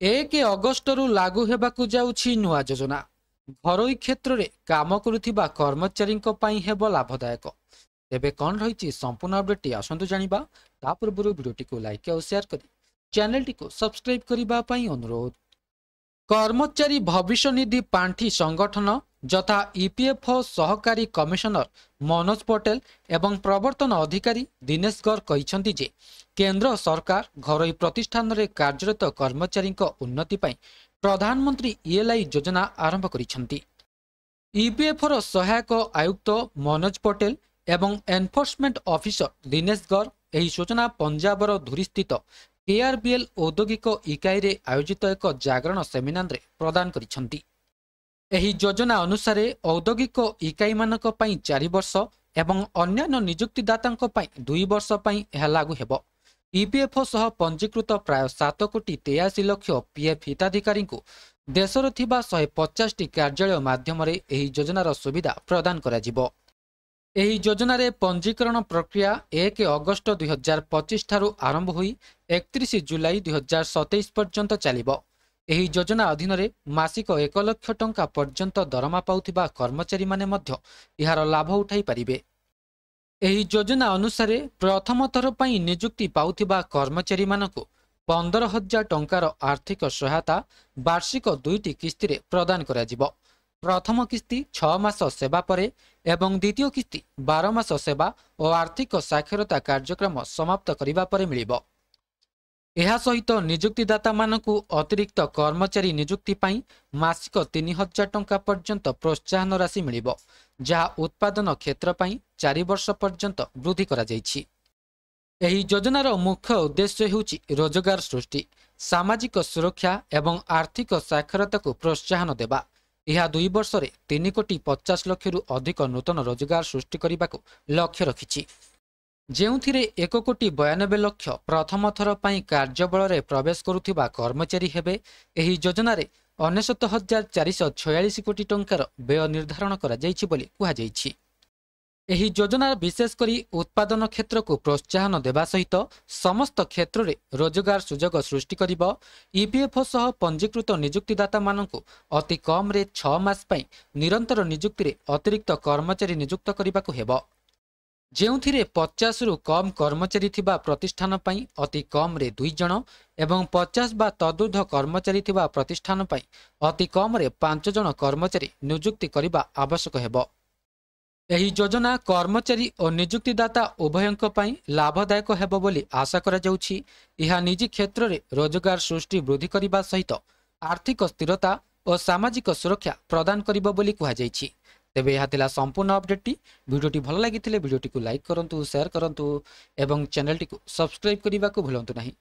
1 ଅଗଷ୍ଟରୁ ଲାଗୁ ହେବାକୁ ଯାଉଛି ନୂଆ ଯୋଜନା। ଘରୋଇ କ୍ଷେତ୍ରରେ କାମ କରୁଥିବା କର୍ମଚାରୀଙ୍କ ପାଇଁ ହେବ ଲାଭଦାୟକ। ତେବେ କ'ଣ ରହିଛି ସମ୍ପୂର୍ଣ୍ଣ ଅପଡେଟଟି ଆସନ୍ତୁ ଜାଣିବା। ତା ପୂର୍ବରୁ ଭିଡିଓଟିକୁ ଲାଇକ୍ ଆଉ ସେୟାର କରି ଚ୍ୟାନେଲଟିକୁ ସବସ୍କ୍ରାଇବ କରିବା ପାଇଁ ଅନୁରୋଧ। କର୍ମଚାରୀ ଭବିଷ୍ୟନିଧି ପାଣ୍ଠି ସଂଗଠନ ଯଥା ଇପିଏଫ୍ଓ ସହକାରୀ କମିଶନର ମନୋଜ ପଟେଲ ଏବଂ ପ୍ରବର୍ତ୍ତନ ଅଧିକାରୀ ଦିନେଶ ଗର କହିଛନ୍ତି ଯେ କେନ୍ଦ୍ର ସରକାର ଘରୋଇ ପ୍ରତିଷ୍ଠାନରେ କାର୍ଯ୍ୟରତ କର୍ମଚାରୀଙ୍କ ଉନ୍ନତି ପାଇଁ ପ୍ରଧାନମନ୍ତ୍ରୀ ଇଏଲ୍ଆଇ ଯୋଜନା ଆରମ୍ଭ କରିଛନ୍ତି। ଇପିଏଫ୍ଓର ସହାୟକ ଆୟୁକ୍ତ ମନୋଜ ପଟେଲ ଏବଂ ଏନଫୋର୍ସମେଣ୍ଟ ଅଫିସର ଦିନେଶ ଗର ଏହି ସୂଚନା ପଞ୍ଜାବର ଧୁରୀସ୍ଥିତ କେଆରବିଏଲ ଔଦ୍ୟୋଗିକ ଇକାଇରେ ଆୟୋଜିତ ଏକ ଜାଗରଣ ସେମିନାରରେ ପ୍ରଦାନ କରିଛନ୍ତି। ଏହି ଯୋଜନା ଅନୁସାରେ ଔଦ୍ୟୋଗିକ ଇକାଇମାନଙ୍କ ପାଇଁ 4 ବର୍ଷ ଏବଂ ଅନ୍ୟାନ୍ୟ ନିଯୁକ୍ତିଦାତାଙ୍କ ପାଇଁ 2 ବର୍ଷ ପାଇଁ ଏହା ଲାଗୁ ହେବ। ଇପିଏଫ୍ଓ ସହ ପଞ୍ଜୀକୃତ ପ୍ରାୟ 7,83,00,000 ପିଏଫ୍ ହିତାଧିକାରୀଙ୍କୁ ଦେଶରେ ଥିବା 150ଟି କାର୍ଯ୍ୟାଳୟ ମାଧ୍ୟମରେ ଏହି ଯୋଜନାର ସୁବିଧା ପ୍ରଦାନ କରାଯିବ। ଏହି ଯୋଜନାରେ ପଞ୍ଜୀକରଣ ପ୍ରକ୍ରିୟା 1 ଅଗଷ୍ଟ 2025 ଠାରୁ ଆରମ୍ଭ ହୋଇ 31 ଜୁଲାଇ 2027 ପର୍ଯ୍ୟନ୍ତ ଚାଲିବ। ଏହି ଯୋଜନା ଅଧୀନରେ ମାସିକ 1 ଲକ୍ଷ ଟଙ୍କା ପର୍ଯ୍ୟନ୍ତ ଦରମା ପାଉଥିବା କର୍ମଚାରୀମାନେ ମଧ୍ୟ ଏହାର ଲାଭ ଉଠାଇ ପାରିବେ। ଏହି ଯୋଜନା ଅନୁସାରେ ପ୍ରଥମ ଥର ପାଇଁ ନିଯୁକ୍ତି ପାଉଥିବା କର୍ମଚାରୀମାନଙ୍କୁ 15,000 ଟଙ୍କାର ଆର୍ଥିକ ସହାୟତା ବାର୍ଷିକ 2ଟି କିସ୍ତିରେ ପ୍ରଦାନ କରାଯିବ। ପ୍ରଥମ କିସ୍ତି 6 ମାସ ସେବା ପରେ ଏବଂ ଦ୍ୱିତୀୟ କିସ୍ତି 12 ମାସ ସେବା ଓ ଆର୍ଥିକ ସାକ୍ଷରତା କାର୍ଯ୍ୟକ୍ରମ ସମାପ୍ତ କରିବା ପରେ ମିଳିବ। ଏହା ସହିତ ନିଯୁକ୍ତିଦାତାମାନଙ୍କୁ ଅତିରିକ୍ତ କର୍ମଚାରୀ ନିଯୁକ୍ତି ପାଇଁ ମାସିକ 3,000 ଟଙ୍କା ପର୍ଯ୍ୟନ୍ତ ପ୍ରୋତ୍ସାହନ ରାଶି ମିଳିବ, ଯାହା ଉତ୍ପାଦନ କ୍ଷେତ୍ର ପାଇଁ 4 ବର୍ଷ ପର୍ଯ୍ୟନ୍ତ ବୃଦ୍ଧି କରାଯାଇଛି। ଏହି ଯୋଜନାର ମୁଖ୍ୟ ଉଦ୍ଦେଶ୍ୟ ହେଉଛି ରୋଜଗାର ସୃଷ୍ଟି, ସାମାଜିକ ସୁରକ୍ଷା ଏବଂ ଆର୍ଥିକ ସାକ୍ଷରତାକୁ ପ୍ରୋତ୍ସାହନ ଦେବା। ଏହା 2 ବର୍ଷରେ 3,50,00,000ରୁ ଅଧିକ ନୂତନ ରୋଜଗାର ସୃଷ୍ଟି କରିବାକୁ ଲକ୍ଷ୍ୟ ରଖିଛି, ଯେଉଁଥିରେ 1,92,00,000 ପ୍ରଥମ ଥର ପାଇଁ କାର୍ଯ୍ୟବଳରେ ପ୍ରବେଶ କରୁଥିବା କର୍ମଚାରୀ ହେବେ। ଏହି ଯୋଜନାରେ 99,446 କୋଟି ଟଙ୍କାର ବ୍ୟୟ ନିର୍ଦ୍ଧାରଣ କରାଯାଇଛି ବୋଲି କୁହାଯାଇଛି। ଏହି ଯୋଜନା ବିଶେଷ କରି ଉତ୍ପାଦନ କ୍ଷେତ୍ରକୁ ପ୍ରୋତ୍ସାହନ ଦେବା ସହିତ ସମସ୍ତ କ୍ଷେତ୍ରରେ ରୋଜଗାର ସୁଯୋଗ ସୃଷ୍ଟି କରିବ। ଇପିଏଫ୍ଓ ସହ ପଞ୍ଜୀକୃତ ନିଯୁକ୍ତିଦାତାମାନଙ୍କୁ ଅତି କମ୍ରେ 6 ମାସ ପାଇଁ ନିରନ୍ତର ନିଯୁକ୍ତିରେ ଅତିରିକ୍ତ କର୍ମଚାରୀ ନିଯୁକ୍ତ କରିବାକୁ ହେବ, ଯେଉଁଥିରେ 50ରୁ କମ୍ କର୍ମଚାରୀ ଥିବା ପ୍ରତିଷ୍ଠାନ ପାଇଁ ଅତି କମ୍ରେ 2 ଜଣ ଏବଂ 50 ବା ତଦୁର୍ଦ୍ଧ୍ୱ କର୍ମଚାରୀ ଥିବା ପ୍ରତିଷ୍ଠାନ ପାଇଁ ଅତି କମ୍ରେ 5 ଜଣ କର୍ମଚାରୀ ନିଯୁକ୍ତି କରିବା ଆବଶ୍ୟକ ହେବ। ଏହି ଯୋଜନା କର୍ମଚାରୀ ଓ ନିଯୁକ୍ତିଦାତା ଉଭୟଙ୍କ ପାଇଁ ଲାଭଦାୟକ ହେବ ବୋଲି ଆଶା କରାଯାଉଛି। ଏହା ନିଜ କ୍ଷେତ୍ରରେ ରୋଜଗାର ସୃଷ୍ଟି ବୃଦ୍ଧି କରିବା ସହିତ ଆର୍ଥିକ ସ୍ଥିରତା ଓ ସାମାଜିକ ସୁରକ୍ଷା ପ୍ରଦାନ କରିବ ବୋଲି କୁହାଯାଇଛି। ତେବେ ଏହା ଥିଲା ସମ୍ପୂର୍ଣ୍ଣ ଅପଡେଟଟି। ଭିଡ଼ିଓଟି ଭଲ ଲାଗିଥିଲେ ଭିଡ଼ିଓଟିକୁ ଲାଇକ୍ କରନ୍ତୁ, ସେୟାର କରନ୍ତୁ ଏବଂ ଚ୍ୟାନେଲଟିକୁ ସବସ୍କ୍ରାଇବ କରିବାକୁ ଭୁଲନ୍ତୁ ନାହିଁ।